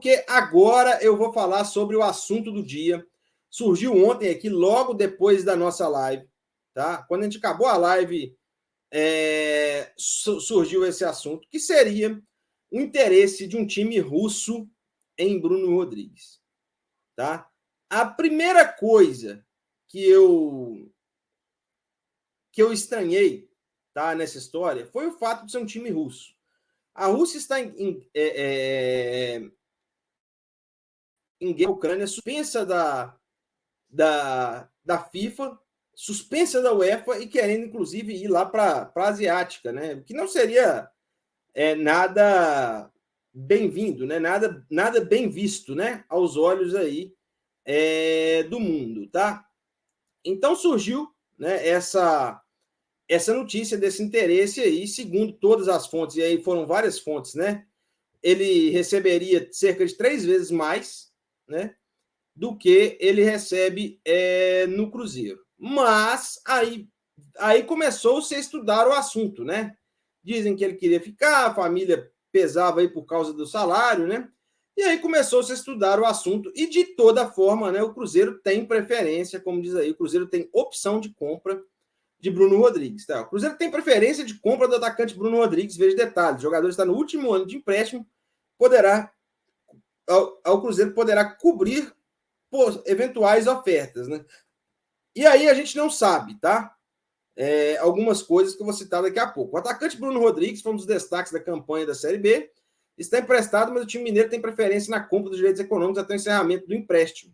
porque agora eu vou falar sobre o assunto do dia. Surgiu ontem aqui, logo depois da nossa live, tá? Quando a gente acabou a live, surgiu esse assunto, que seria o interesse de um time russo em Bruno Rodrigues, tá? A primeira coisa que eu estranhei, tá, nessa história foi o fato de ser um time russo. A Rússia está em guerra, a Ucrânia suspensa da FIFA, suspensa da UEFA e querendo, inclusive, ir lá para a Asiática, né? O que não seria nada bem-vindo, né? Nada bem visto, né? Aos olhos aí do mundo, tá? Então surgiu, né, essa notícia desse interesse aí, segundo todas as fontes, e aí foram várias fontes, né? Ele receberia cerca de 3 vezes mais, né, do que ele recebe no Cruzeiro. Mas aí começou-se a estudar o assunto, né? Dizem que ele queria ficar, a família pesava aí por causa do salário, né? E aí começou-se a estudar o assunto e de toda forma, né, o Cruzeiro tem preferência, como diz aí, o Cruzeiro tem opção de compra de Bruno Rodrigues, tá? O Cruzeiro tem preferência de compra do atacante Bruno Rodrigues, veja detalhes, o jogador está no último ano de empréstimo, ao Cruzeiro poderá cobrir eventuais ofertas, né? E aí a gente não sabe, tá? Algumas coisas que eu vou citar daqui a pouco. O atacante Bruno Rodrigues foi um dos destaques da campanha da Série B. Está emprestado, mas o time mineiro tem preferência na compra dos direitos econômicos até o encerramento do empréstimo.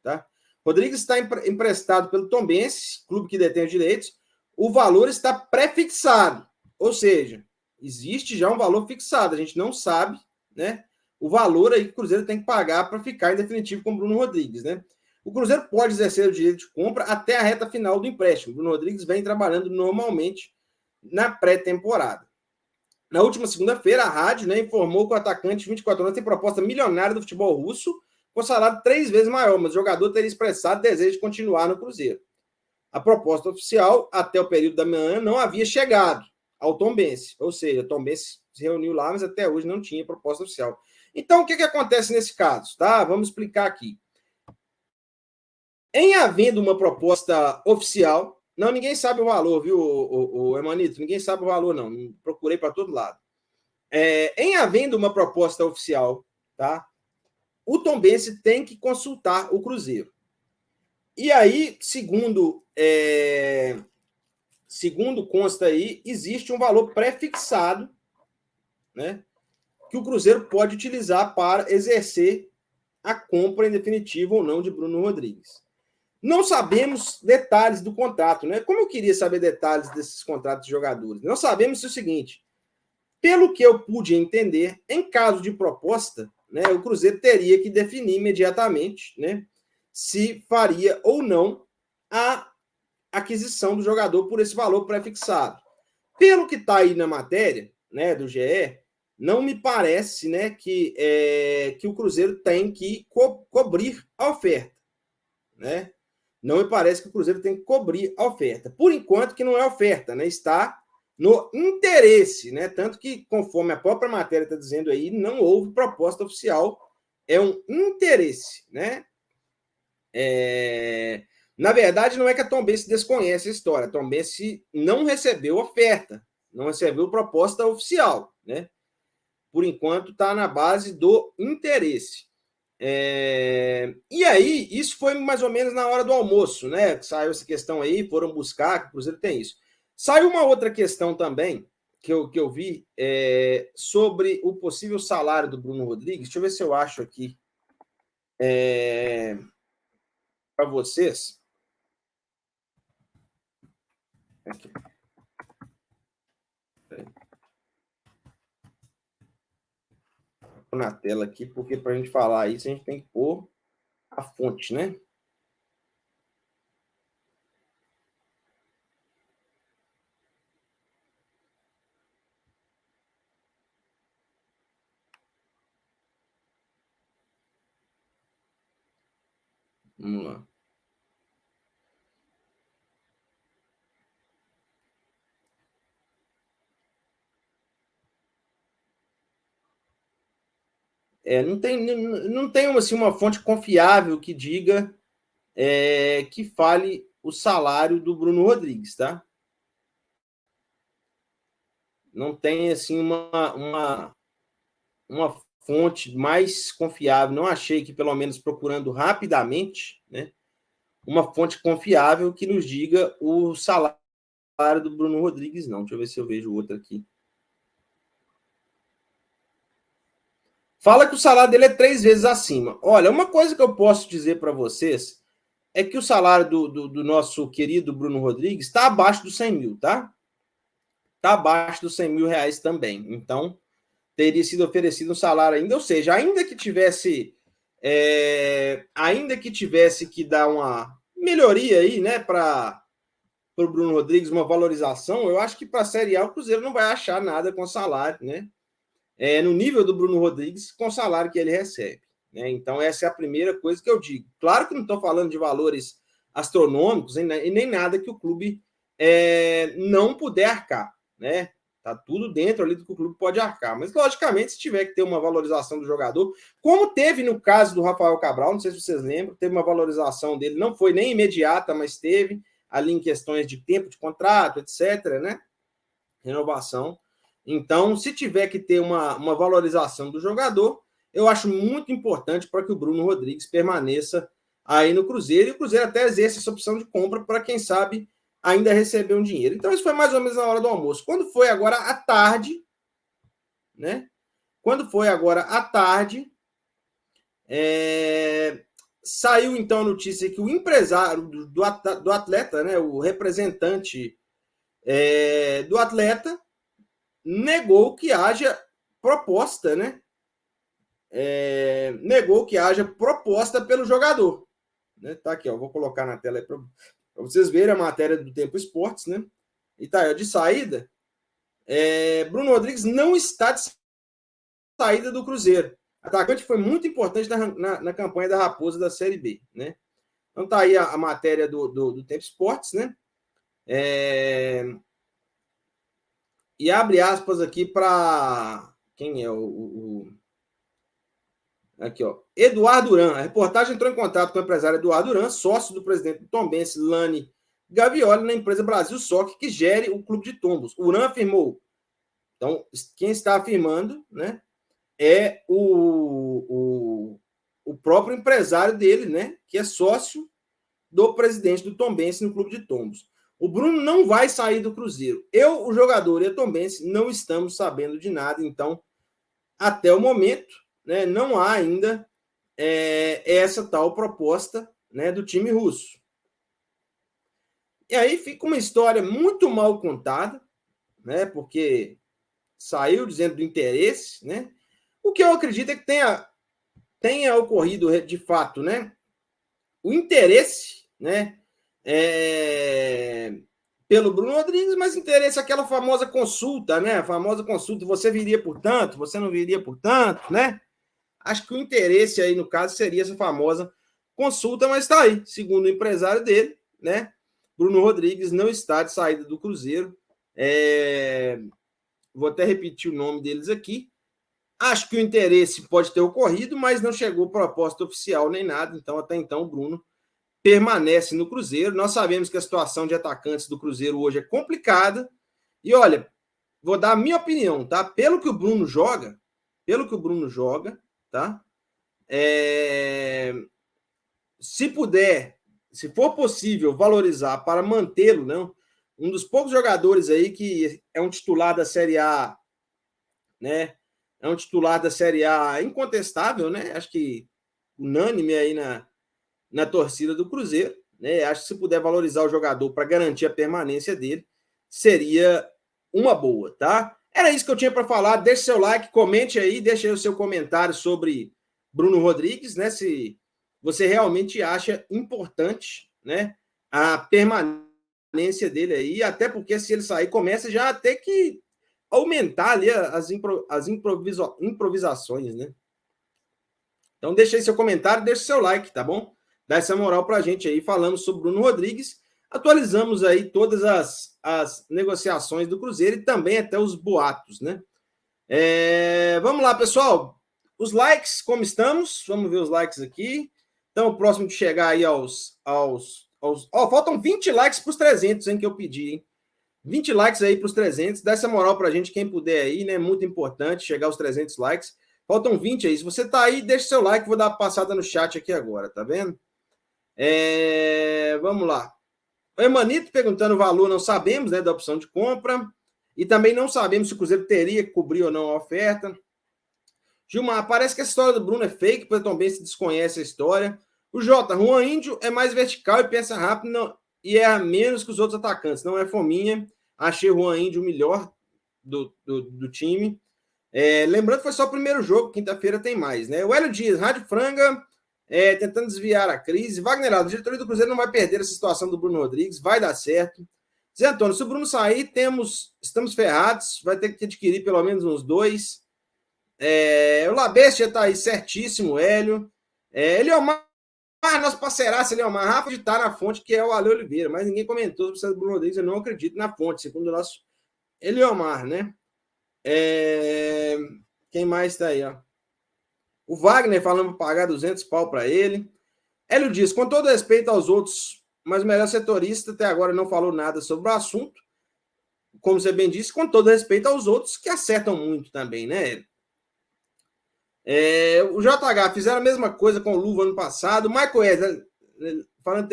Tá? Rodrigues está emprestado pelo Tombense, clube que detém os direitos. O valor está pré-fixado, ou seja, existe já um valor fixado. A gente não sabe, né, o valor aí que o Cruzeiro tem que pagar para ficar em definitivo com o Bruno Rodrigues, né? O Cruzeiro pode exercer o direito de compra até a reta final do empréstimo. O Bruno Rodrigues vem trabalhando normalmente na pré-temporada. Na última segunda-feira, a rádio, né, informou que o atacante de 24 anos tem proposta milionária do futebol russo, com salário 3 vezes maior, mas o jogador teria expressado desejo de continuar no Cruzeiro. A proposta oficial, até o período da manhã, não havia chegado ao Tombense, ou seja, o Tombense se reuniu lá, mas até hoje não tinha proposta oficial. Então, o que acontece nesse caso? Tá? Vamos explicar aqui. Em havendo uma proposta oficial, não, ninguém sabe o valor, viu, o Emanito? Ninguém sabe o valor, não. Procurei para todo lado. Em havendo uma proposta oficial, tá? O Tombense tem que consultar o Cruzeiro. E aí, segundo consta aí, existe um valor pré-fixado, né, que o Cruzeiro pode utilizar para exercer a compra em definitivo ou não de Bruno Rodrigues. Não sabemos detalhes do contrato, né? Como eu queria saber detalhes desses contratos de jogadores? Não sabemos o seguinte: pelo que eu pude entender, em caso de proposta, né, o Cruzeiro teria que definir imediatamente, né, se faria ou não a aquisição do jogador por esse valor pré-fixado. Pelo que está aí na matéria, né, do GE, não me parece, né, que o Cruzeiro tem que cobrir a oferta, né? Não me parece que o Cruzeiro tem que cobrir a oferta. Por enquanto que não é oferta, né? Está no interesse, né? Tanto que, conforme a própria matéria está dizendo aí, não houve proposta oficial, é um interesse, né? Na verdade, não é que a Tombense desconhece a história. A Tombense não recebeu oferta, não recebeu proposta oficial, né? Por enquanto, está na base do interesse. E aí, isso foi mais ou menos na hora do almoço, né? Saiu essa questão aí, foram buscar, que o Cruzeiro tem isso. Saiu uma outra questão também, que eu vi, sobre o possível salário do Bruno Rodrigues. Deixa eu ver se eu acho aqui para vocês. Aqui. Vou na tela aqui, porque para a gente falar isso, a gente tem que pôr a fonte, né? Vamos lá. não tem assim, uma fonte confiável que diga que fale o salário do Bruno Rodrigues, tá? Não tem assim uma fonte mais confiável. Não achei que, pelo menos procurando rapidamente, né, uma fonte confiável que nos diga o salário do Bruno Rodrigues, não. Deixa eu ver se eu vejo outro aqui. Fala que o salário dele é 3 vezes acima. Olha, uma coisa que eu posso dizer para vocês é que o salário do nosso querido Bruno Rodrigues está abaixo dos 100 mil, tá? Está abaixo dos 100 mil reais também. Então, teria sido oferecido um salário ainda, ou seja, ainda que tivesse que dar uma melhoria aí, né, para o Bruno Rodrigues, uma valorização, eu acho que para a Série A o Cruzeiro não vai achar nada com salário, né? No nível do Bruno Rodrigues, com o salário que ele recebe. Né? Então, essa é a primeira coisa que eu digo. Claro que não estou falando de valores astronômicos e nem nada que o clube não puder arcar. Né? Tá tudo dentro ali do que o clube pode arcar. Mas, logicamente, se tiver que ter uma valorização do jogador, como teve no caso do Rafael Cabral, não sei se vocês lembram, teve uma valorização dele, não foi nem imediata, mas teve ali em questões de tempo de contrato, etc., né? Renovação. Então, se tiver que ter uma valorização do jogador, eu acho muito importante para que o Bruno Rodrigues permaneça aí no Cruzeiro, e o Cruzeiro até exerce essa opção de compra para, quem sabe, ainda receber um dinheiro. Então, isso foi mais ou menos na hora do almoço. Quando foi agora à tarde, né? Quando foi agora à tarde, saiu então a notícia que o empresário do atleta, né, o representante do atleta, negou que haja proposta, né? Negou que haja proposta pelo jogador. Né? Tá aqui, ó, vou colocar na tela para vocês verem a matéria do Tempo Esportes, né? E tá aí, de saída, Bruno Rodrigues não está de saída do Cruzeiro. O atacante foi muito importante na campanha da Raposa da Série B, né? Então tá aí a matéria do Tempo Esportes, né? E abre aspas aqui para quem é aqui, ó. Eduardo Duran. A reportagem entrou em contato com o empresário Eduardo Duran, sócio do presidente do Tombense, Lani Gavioli, na empresa Brasil Soccer, que gere o clube de Tombos. O Duran afirmou. Então, quem está afirmando, né, é o próprio empresário dele, né, que é sócio do presidente do Tombense no clube de Tombos. O Bruno não vai sair do Cruzeiro. Eu, o jogador e a Tombense não estamos sabendo de nada. Então, até o momento, né, não há ainda essa tal proposta, né, do time russo. E aí fica uma história muito mal contada, né, porque saiu dizendo do interesse, né? O que eu acredito é que tenha ocorrido de fato, né, o interesse, né, pelo Bruno Rodrigues, mas interesse aquela famosa consulta, né? A famosa consulta, você viria por tanto, você não viria por tanto, né? Acho que o interesse aí, no caso, seria essa famosa consulta, mas está aí, segundo o empresário dele, né? Bruno Rodrigues não está de saída do Cruzeiro. Vou até repetir o nome deles aqui. Acho que o interesse pode ter ocorrido, mas não chegou proposta oficial nem nada. Então, até então, o Bruno permanece no Cruzeiro. Nós sabemos que a situação de atacantes do Cruzeiro hoje é complicada. E olha, vou dar a minha opinião, tá? Pelo que o Bruno joga, tá? Se puder, se for possível, valorizar para mantê-lo, né? Um dos poucos jogadores aí que é um titular da Série A, né? É um titular da Série A incontestável, né? Acho que unânime aí na torcida do Cruzeiro, né? Acho que se puder valorizar o jogador para garantir a permanência dele, seria uma boa, tá? Era isso que eu tinha para falar. Deixe seu like, comente aí, deixe aí o seu comentário sobre Bruno Rodrigues, né? Se você realmente acha importante, né, a permanência dele aí, até porque se ele sair, começa já a ter que aumentar ali as improvisações, né? Então deixa aí seu comentário, deixa seu like, tá bom? Dá essa moral pra gente aí, falando sobre Bruno Rodrigues. Atualizamos aí todas as negociações do Cruzeiro e também até os boatos, né? Vamos lá, pessoal. Os likes, como estamos? Vamos ver os likes aqui. Então, próximo de chegar aí aos faltam 20 likes para os 300, hein, que eu pedi, hein? 20 likes aí para os 300. Dá essa moral para a gente, quem puder aí, né? Muito importante chegar aos 300 likes. Faltam 20 aí. Se você tá aí, deixa seu like. Vou dar uma passada no chat aqui agora, tá vendo? Vamos lá. O Emanito perguntando o valor, não sabemos, né, da opção de compra. E também não sabemos se o Cruzeiro teria que cobrir ou não a oferta. Gilmar, parece que a história do Bruno é fake, porque também se desconhece a história. O Jota, Juan Índio é mais vertical e pensa rápido não, e erra menos que os outros atacantes. Não é fominha. Achei o Juan Índio o melhor do time. Lembrando que foi só o primeiro jogo, quinta-feira tem mais, né? O Hélio Dias, Rádio Franga, tentando desviar a crise. Wagner Aldo, a diretoria do Cruzeiro não vai perder essa situação do Bruno Rodrigues, vai dar certo. Zé Antônio, se o Bruno sair, estamos ferrados, vai ter que adquirir pelo menos uns 2. O Labestia tá aí certíssimo, Hélio. Eliomar, nosso parceiraço, Eliomar, Rafa de tá na fonte, que é o Ale Oliveira, mas ninguém comentou sobre o Bruno Rodrigues, eu não acredito na fonte, segundo o nosso Eliomar, né? Quem mais tá aí, ó? O Wagner falando para pagar 200 pau para ele. Hélio diz, com todo respeito aos outros, mas o melhor setorista até agora não falou nada sobre o assunto. Como você bem disse, com todo respeito aos outros, que acertam muito também, né, Hélio? O JH fizeram a mesma coisa com o Luva ano passado. O Michael Edson, falando.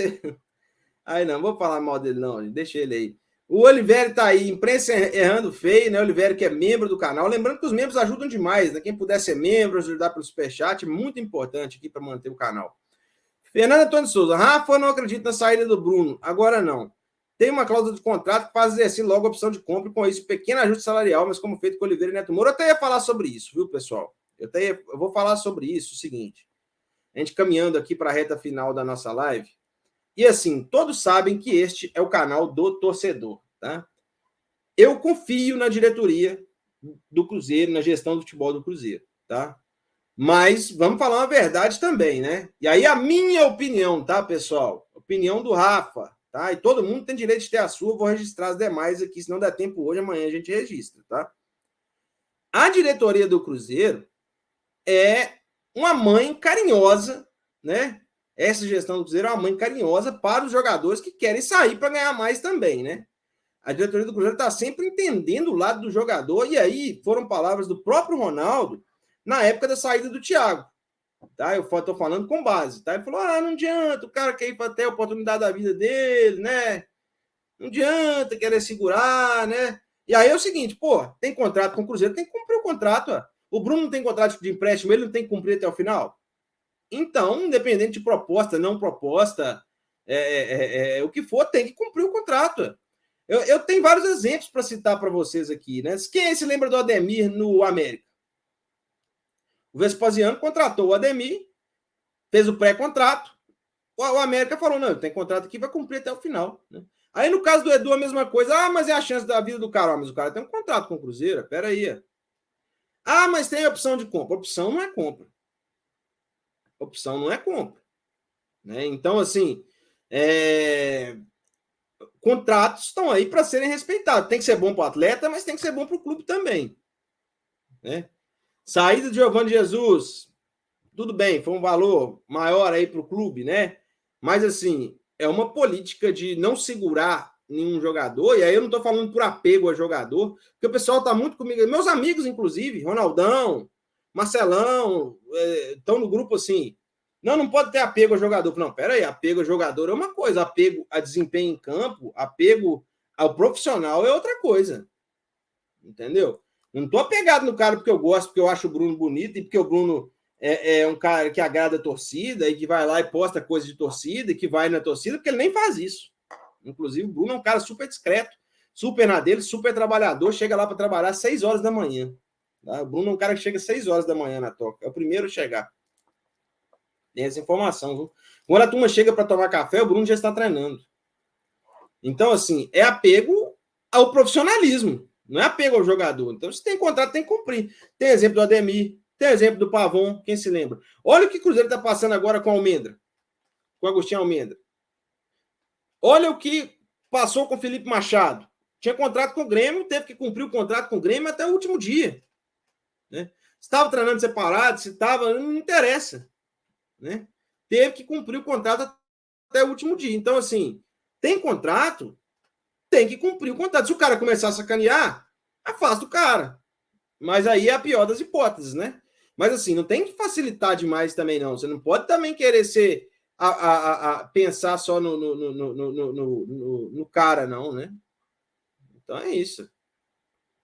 Aí não, vou falar mal dele, não, deixa ele aí. O Oliveira tá aí, imprensa errando feio, né? O Oliveira, que é membro do canal. Lembrando que os membros ajudam demais, né? Quem puder ser membro, ajudar pelo superchat, muito importante aqui para manter o canal. Fernando Antônio Souza, Rafa, não acredito na saída do Bruno. Agora não. Tem uma cláusula de contrato que faz exercer logo a opção de compra, e com isso, pequeno ajuste salarial, mas como feito com o Oliveira e Neto Moura. Eu até ia falar sobre isso, viu, pessoal? Eu vou falar sobre isso, o seguinte. A gente caminhando aqui para a reta final da nossa live. E assim, todos sabem que este é o canal do torcedor, tá? Eu confio na diretoria do Cruzeiro, na gestão do futebol do Cruzeiro, tá? Mas vamos falar uma verdade também, né? E aí a minha opinião, tá, pessoal? Opinião do Rafa, tá? E todo mundo tem direito de ter a sua, vou registrar as demais aqui, se não der tempo hoje, amanhã a gente registra, tá? A diretoria do Cruzeiro é uma mãe carinhosa, né? Essa gestão do Cruzeiro é uma mãe carinhosa para os jogadores que querem sair para ganhar mais também, né? A diretoria do Cruzeiro está sempre entendendo o lado do jogador, e aí foram palavras do próprio Ronaldo na época da saída do Thiago. Tá? Eu estou falando com base. Tá? Ele falou: não adianta, o cara quer ir para ter a oportunidade da vida dele, né? Não adianta querer segurar, né? E aí é o seguinte, pô, tem contrato com o Cruzeiro, tem que cumprir o contrato. Ó. O Bruno não tem contrato de empréstimo, ele não tem que cumprir até o final? Então, independente de proposta, não proposta, o que for, tem que cumprir o contrato. Eu tenho vários exemplos para citar para vocês aqui, né? Quem se lembra do Ademir no América? O Vespasiano contratou o Ademir, fez o pré-contrato, o América falou, não, tem contrato aqui, vai cumprir até o final. Né? Aí, no caso do Edu, a mesma coisa. Mas é a chance da vida do cara. Mas o cara tem um contrato com o Cruzeiro, peraí. Mas tem a opção de compra. Opção não é compra. Opção não é compra. Né? Então, assim, contratos estão aí para serem respeitados. Tem que ser bom para o atleta, mas tem que ser bom para o clube também. Né? Saída de Giovanni Jesus, tudo bem, foi um valor maior aí para o clube, né? Mas, assim, é uma política de não segurar nenhum jogador, e aí eu não estou falando por apego a jogador, porque o pessoal está muito comigo, meus amigos, inclusive, Ronaldão, Marcelão, estão no grupo assim, não pode ter apego a jogador. Não, peraí, apego a jogador é uma coisa, apego a desempenho em campo, apego ao profissional é outra coisa, entendeu? Não estou apegado no cara porque eu gosto, porque eu acho o Bruno bonito e porque o Bruno é um cara que agrada a torcida e que vai lá e posta coisa de torcida e que vai na torcida, porque ele nem faz isso. Inclusive, o Bruno é um cara super discreto, super na dele, super trabalhador, chega lá para trabalhar às 6 horas da manhã. Tá? O Bruno é um cara que chega às 6 horas da manhã na toca. É o primeiro a chegar. Tem essa informação. Viu? Quando a turma chega para tomar café, o Bruno já está treinando. Então, assim, é apego ao profissionalismo. Não é apego ao jogador. Então, se tem contrato, tem que cumprir. Tem exemplo do Ademir, tem exemplo do Pavon, quem se lembra. Olha o que o Cruzeiro está passando agora com o Almendra. Com o Agostinho Almendra. Olha o que passou com o Felipe Machado. Tinha contrato com o Grêmio, teve que cumprir o contrato com o Grêmio até o último dia. Né? estava treinando separado, se estava, não interessa, né? Teve que cumprir o contrato até o último dia. Então, assim, tem contrato, tem que cumprir o contrato. Se o cara começar a sacanear, afasta o cara. Mas aí é a pior das hipóteses, né? Mas assim, não tem que facilitar demais também, não. Você não pode também querer ser pensar só no cara, não, né? Então é isso.